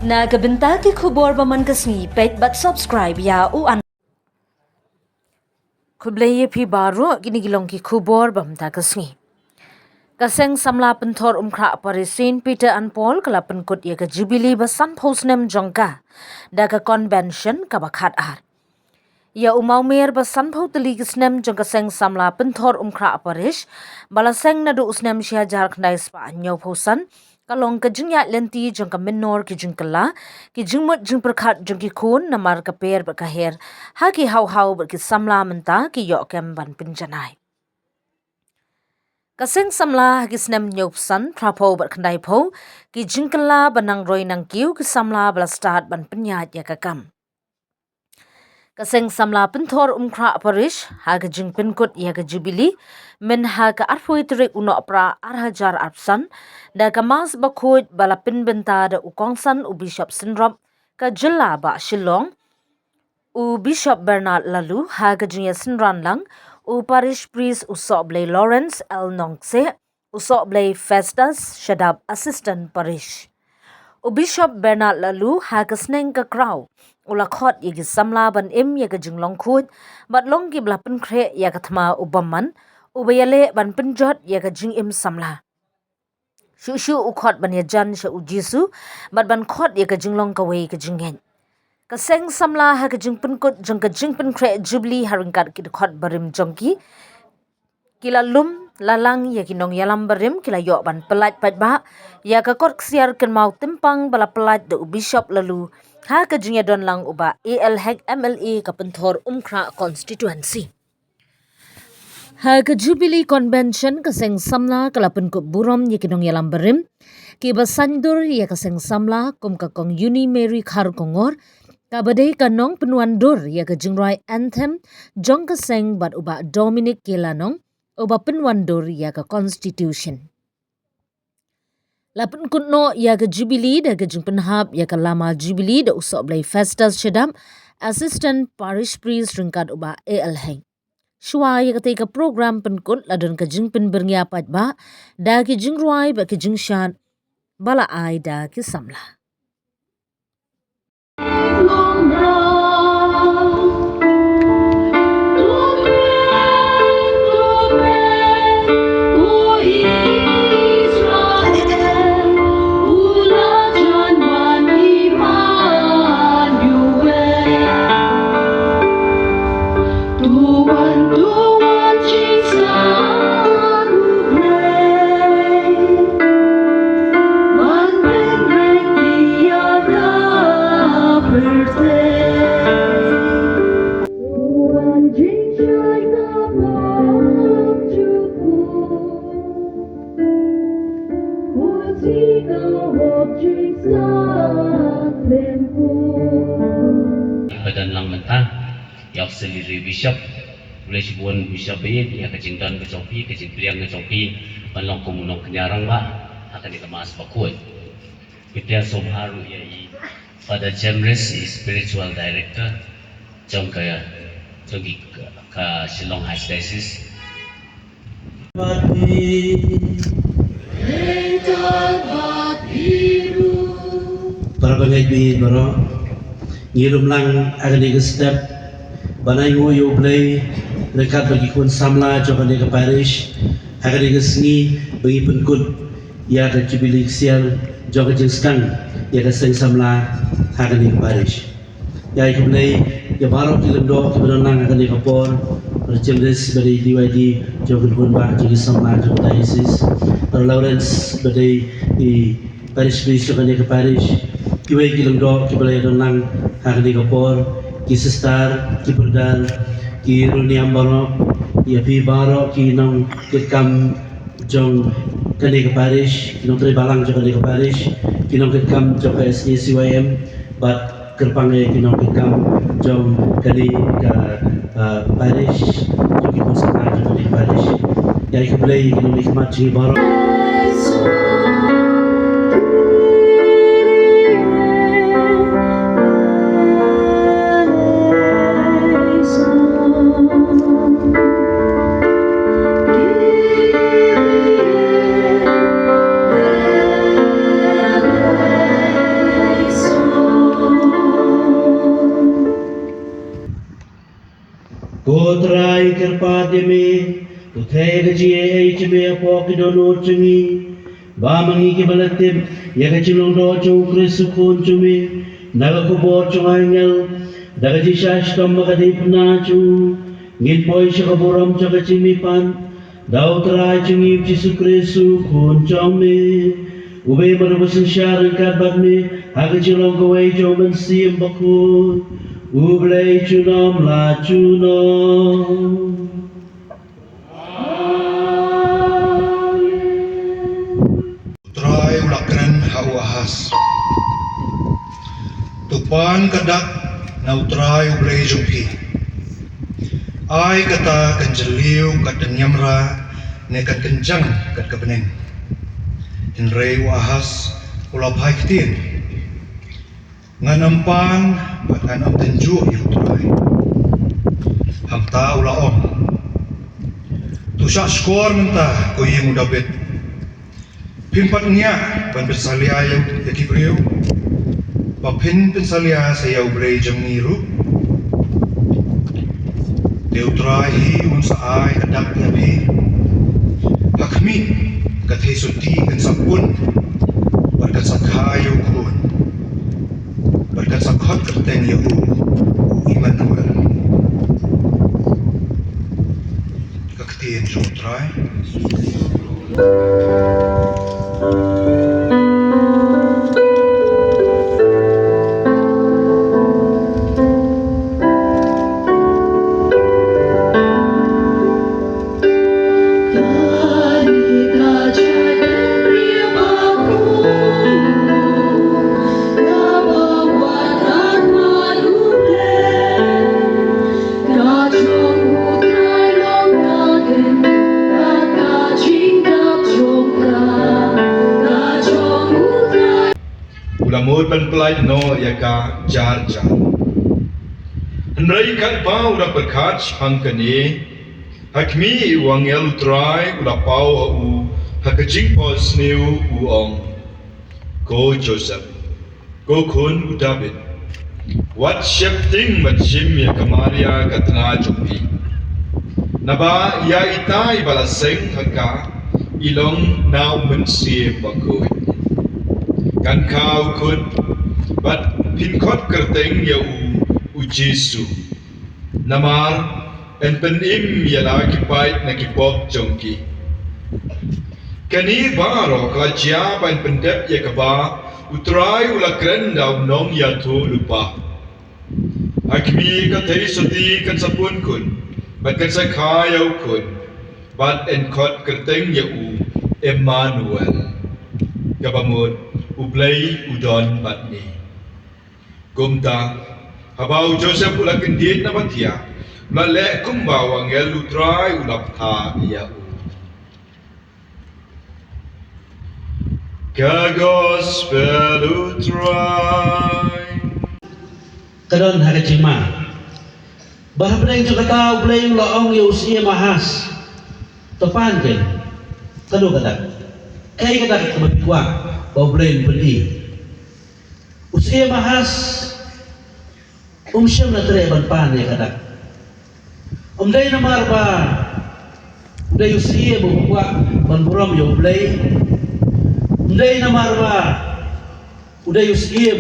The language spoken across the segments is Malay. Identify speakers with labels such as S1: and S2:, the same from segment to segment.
S1: Nagabenta ki khubor baman kasni pet but subscribe ya u an Kublai phi baro ginigilong ki khubor bam ta kasni Kaseng samla penthor umkra parisin Peter and Paul kalapan kut ya ka Jubilee basan posnem jongka da ka convention ka bakhat ar Ya umaumer basan pho tali kisnem jong kaseng samla penthor umkra parish balaseng na do usnem shia jarkhnai spa nyo phosan kalong ka jingya lenti jong ka minor ki jingkala ki jingmut jing perkhat jong ki khun namar ka per ba ka her ha ki hau ba ki samla menta ki yo kem ban pinjanai Kaseng samla kisnem nyopsan trapo bat kandai po ki jingkala banang roy nang kiu ki samla bala start ban penyat ya kakam. Kaseng samla penthor umkra parish ha ka jing penkut ya ka Jubilee men ha ka arfui terik uno pra arhajar arpsan da ka mas bakut bala pinbenta da ukongsan u Bishop Syndrome ka jilla ba Shillong u Bishop Bernard Lalu ha ka jingya Sinran lang u parish priest usoblay Lawrence L. Nongse usoblay Festus Shadab assistant parish u Bishop Bernard Lalu ha ka sneng ka kraw ulakhot yagi samla ban im yaga jinglong khut bat long gi blapen kre yaga thma ubaman ubayale ban penjot yaga jing im samla shu ukhot ban ya jan sha ujisu bat ban khot yaga jinglong ka wei ka jingen Kaseng samla ha ka jingpen kut jong ka jingpen kre Jubilee haringkat ki khot barim jongki kila lum lalang ya kinong yalam barim kila yo ban pelat pat ba ya ka kot ksiar ken mau timpang bala pelat de Bishop Lalu ha ka jingya don lang uba AL Hek MLA ka penthor umkra constituency ha ka Jubilee convention kaseng samla kalapen ko burom ya kinong yalam barim ki basandur ya kaseng samla kum ka kong Uni Mary Khar Kongor kabadai kanong penuandur ya ka jingrai anthem jong kaseng bat uba Dominic Kelanong uba penuandur ya ka constitution Lapan kunno ya ka Jubilee da ka jingpenhap ya ka lama Jubilee da usop blai Festus Shadam assistant parish priest ringkat uba AL Heng Shua ya ka program penkut ladon ka jingpen berngiapat ba da ki jingruai ba ki jingshan bala ai da ki samla
S2: Badan lang mentah yak sendiri bishop boleh sebuan bishop ini ya kecingdan ke Sofi kecingpliang ke Sofi panlong komunong kenyarang ba akan dikemas bakut kita somharu ya pada Jamres spiritual director jong kaya jogi ka Shillong Diocese para bangay baro ngirum lang agani ka step banay nguyo blay rekat bagi kun samla jokane ka parish agani ka sngi bagi penkut ya ka Jubilee sial joka jengskang ya ka seng samla agani ka parish ya ka blay ya baro kilendo ki benang agani ka por Jamres bari DYD joka kun ba jogi samla joka diocese Lawrence bari di parish priest jokane ka parish kiway kilendo kibalay lang hakni kapor ki sister ki berdal ki runi ambaro ya pi baro ki nong ketkam jong kani ka parish kinong tre balang jong kani ka parish kinong ketkam jong ka SACYM bat kerpange kinong ketkam jong kani ka parish jong ki konsana jong kani ka parish ya ikiblay kinong ikmat jing baro
S3: So
S2: Kotrai kerpa deme, uthai gaji ai chime apo kidono chungi, ba mangi ki balatim, ya kachilong do chung krisukun chumi, naga kubor chung angel, daga ji shash kam makadip na chung, ngin poi shakaburam chaka chimipan, daw trai chungi Jesu krisukun chumi, ube marubasin sharan kadbagni, haga chilong kawai joman siyam bakun, ublay chunam la chunam.
S3: Utray ulakren hauahas. Tupan kadak na utray ublay jumpi. Ay kata kanjaliw kat nyamra ne kat kenjang kat kabeneng. Hinray uahas ulabhay kitin. Nganampan at nganam tenju utray. Hamta ulaom. Tusak skor menta koyi mudabit. Pimpat niya ban bersalia yang yakibriu. Bapin pensalia saya ubrei jam niru. Deutrahi unsaai kadak nabi. Hakmi kathai suti kan sapun. Berkat sakhayu kun. Berkat sakhot kerteng ya Immanuel. Kaktiin jotrai.
S4: Ulamod ban pelai no yaka jar jar. Henry kat pa ura berkat pangkani. Hakmi wangel utrai ura pau au hakajing pos new uong. Ko Joseph. Ko kun David. What shifting macam ya kamaria katna jupi. Naba ya itai balaseng haka ilong na mensi bakoi. Kan kau kun bat pinkot kerteng ya u Jesu namar en penim ya la kipait na kipop jongki kani baro kajia ban pendep ya kaba utrai ula krenda nong ya tu lupa akmi ka tei soti kan sapun kun bat kan sakayau kun bat en kot kerteng ya u Emmanuel kabamut ublay udon batni. Kumta, habau Joseph ulah kendit na batia, malek kumbawa ngel utray ulap tha iya u. Ka-gospel utray.
S2: Kadon hakachima. Bahabreng jo kata ublay laong ya usia mahas. Topan ken. Kado kata. Kay kata kematiwa. Baublain beli. Usia mahas syam na tere ban pan ya kadak. Day na marba. Day usia buwa ban buram ya ublay. Day na marba. Uday usia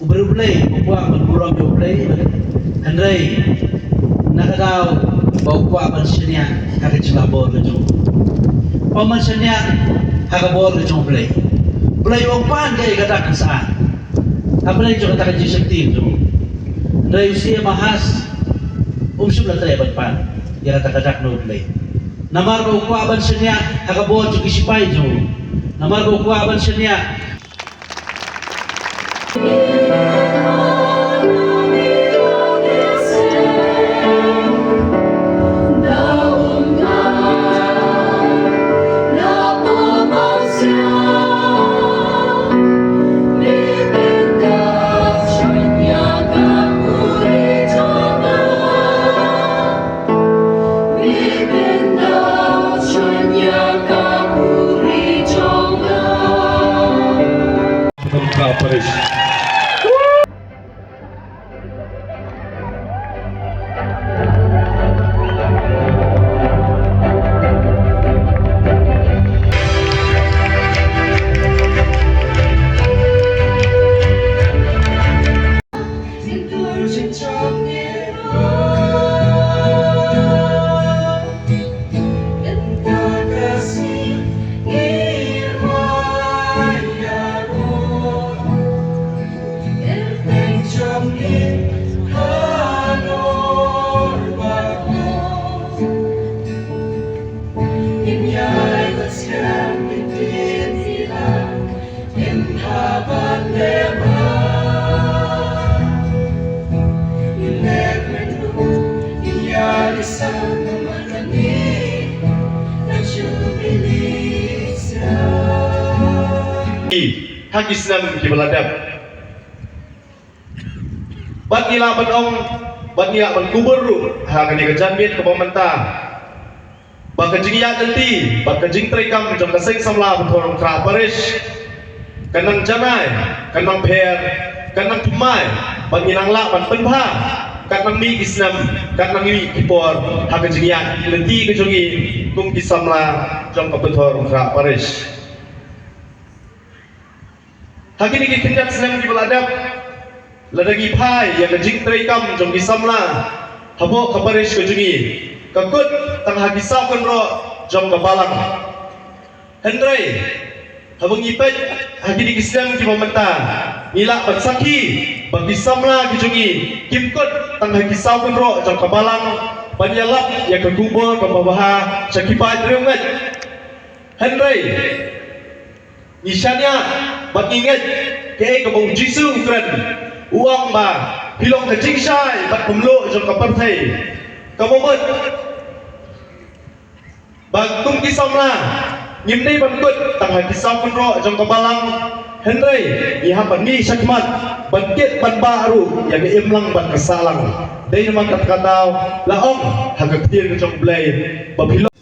S2: ublay buwa ban buram ya ublay. Andai nakadaw buwa ban sinya kakicilabor na jong. Paman sinya kakabor na jong ublay. Belai wong pan kaya katakan saan. Apa lagi juga katakan Jesu tim tu. Dari usia mahas, syam na tayo pan. Ya katakan no belai. Namar ko kuaban siya kakabot yung isipay tu. Namar ko kuaban siya.
S4: Paris. hagisnam kibaladam bat nila banong bat nila ban kubur hagani kajanbit kabamanta baka jingya denti baka jing trekam jong kaseng samla betor kra parish kanang janai kanang pher kanang tumai banginang la ban penpha kanang mi isnam kanang mi kipor haga jingya denti kejongi kum kisamla jong ka betor kra parish hagini ki tindak senam ki baladap ladagi phai yang jing trekam jong kisamla habo ka parish kejongi kakut tang hagisau kan ro jom kabalang Hendrai habang ipet hagi di Islam ki mamenta nila bansaki bagi samla kijungi kimkut tang hagisau kan ro jom kabalang banyalap ya kekubur kababaha sakipat riungat Hendrai nisyanya bat ingat ke kabong jisu ukran uang ba hilong kajing syai bat pemlo jom kapartai kabomot bagtung kisamla ngimnei bangkut tang kisam penro jong kabalang Henry iha bani syakmat bangkit ban baru yang imlang ban kesalang dai nama kata-kata laong hagaktir jong blai babilo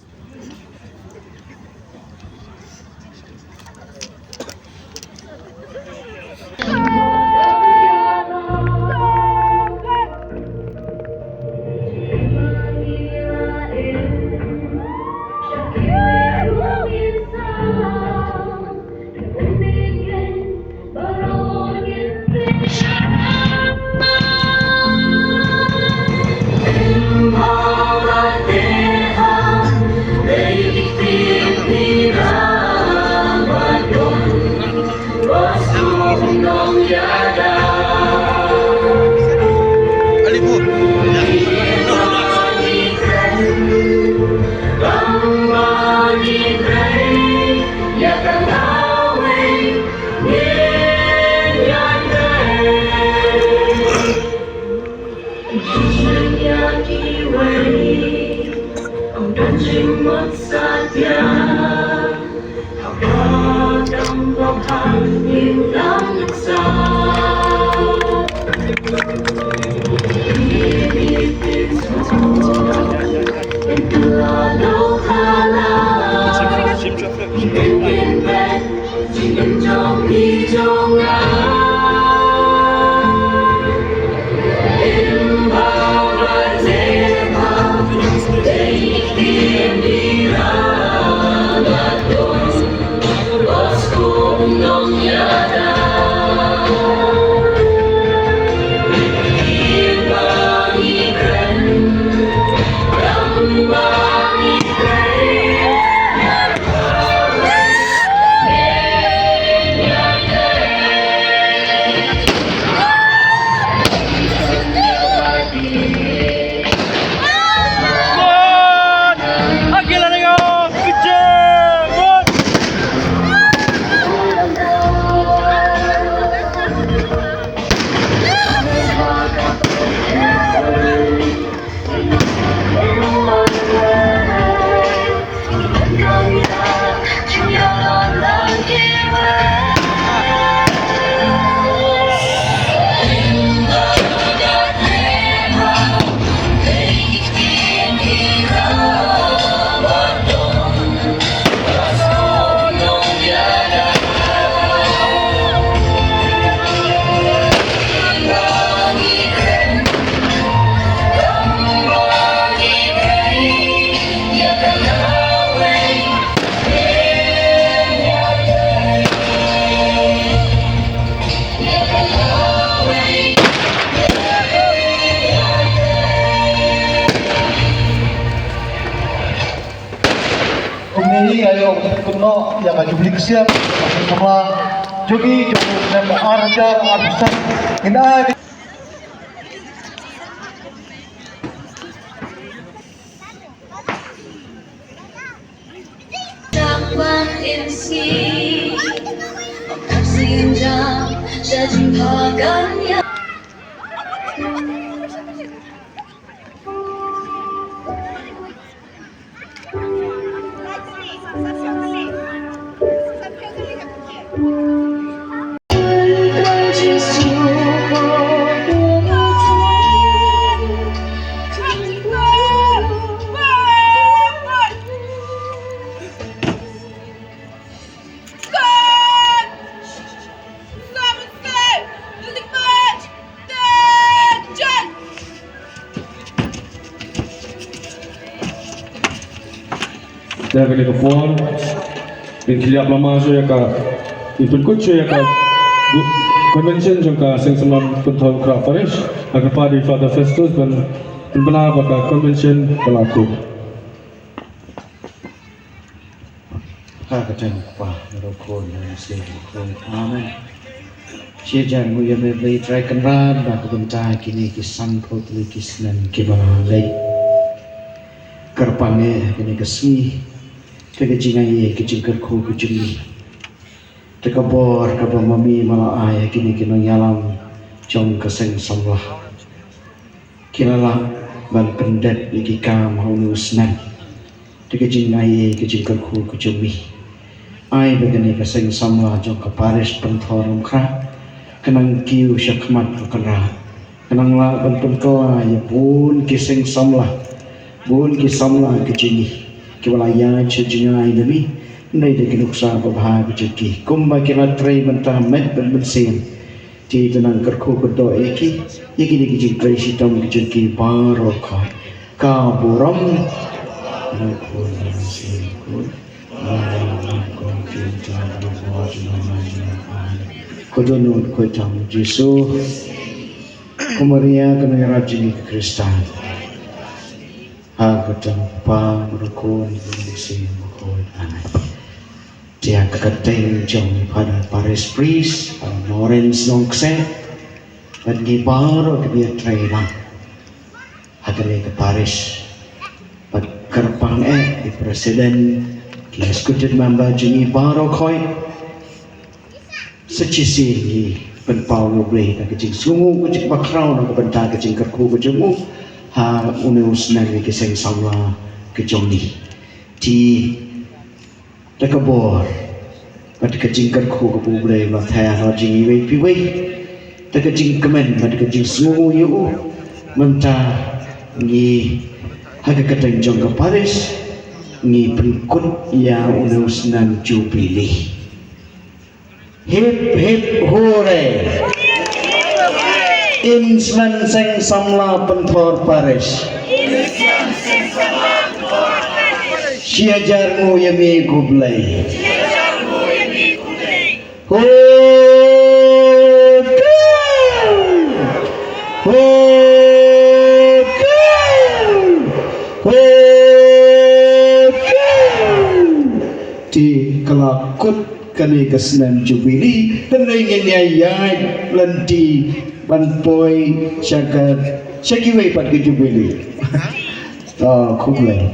S3: Ini ayo kuno yang lagi beli siap sama jogi nama arja arsan ini
S5: dan kini kepon in kiliap lama so ya ka ipun kut so ya ka convention jong ka sing salam penthol kra parish agar padi Father Festus dan benar ka convention pelaku
S6: Kakatan pa merokok dan sehingga amin. Sejak muya membeli try kenran dah kebentar kini kisan putri kisnan kibalai. Kerpange kini kesmi, kejingai kejingkar ku kejingi. Tekabor kabah mami malah ayah kini kena nyalam jom keseng samlah. Kinalah ban pendet lagi kam haunusnan. Kejingai kejingkar ku kejingi. Ai begini keseng samlah jom keparis pentorum kra kenang kiu syakmat kena kenang la pentoa ya pun keseng samlah bun kisamlah kejini kiwalaya cejingai demi ndai de kinuksa babha kejiki kumba kila trai mentah met berbensin di tenang kerku berdoa eki yeki de kejik trai sitam kejiki barokah kaburam nakun sikun Kodonut kotam Jesu Kumaria kena rajin ke Kristan Hagotam pa merukun Indonesia Mukul anai Dia kekateng jom pada Paris Priest pada Lawrence Nongse dan gibaro ke dia trailang Hagani ke Paris Pat kerpang di Presiden Kia skutin mamba jengi baro koi secisi ni penpau boleh nak kecing sungu kecing bakrau nak bentar kecing kerku kecemu ha uneus nang ke seng samla kecong ni ti takabor pada kecing kerku ke boleh mathaya no jingi we piwe tak kecing kemen pada kecing sungu yu mentah ni hada keteng jong ke Paris ni berikut ya uneus nang jubilih hip hip hooray insman seng samla pentor Paris siajarmu yami kublai di kelakut kani kesenam jubili dan ingin nyayai lenti banpoi syakat syakiwai pat ke jubili kublai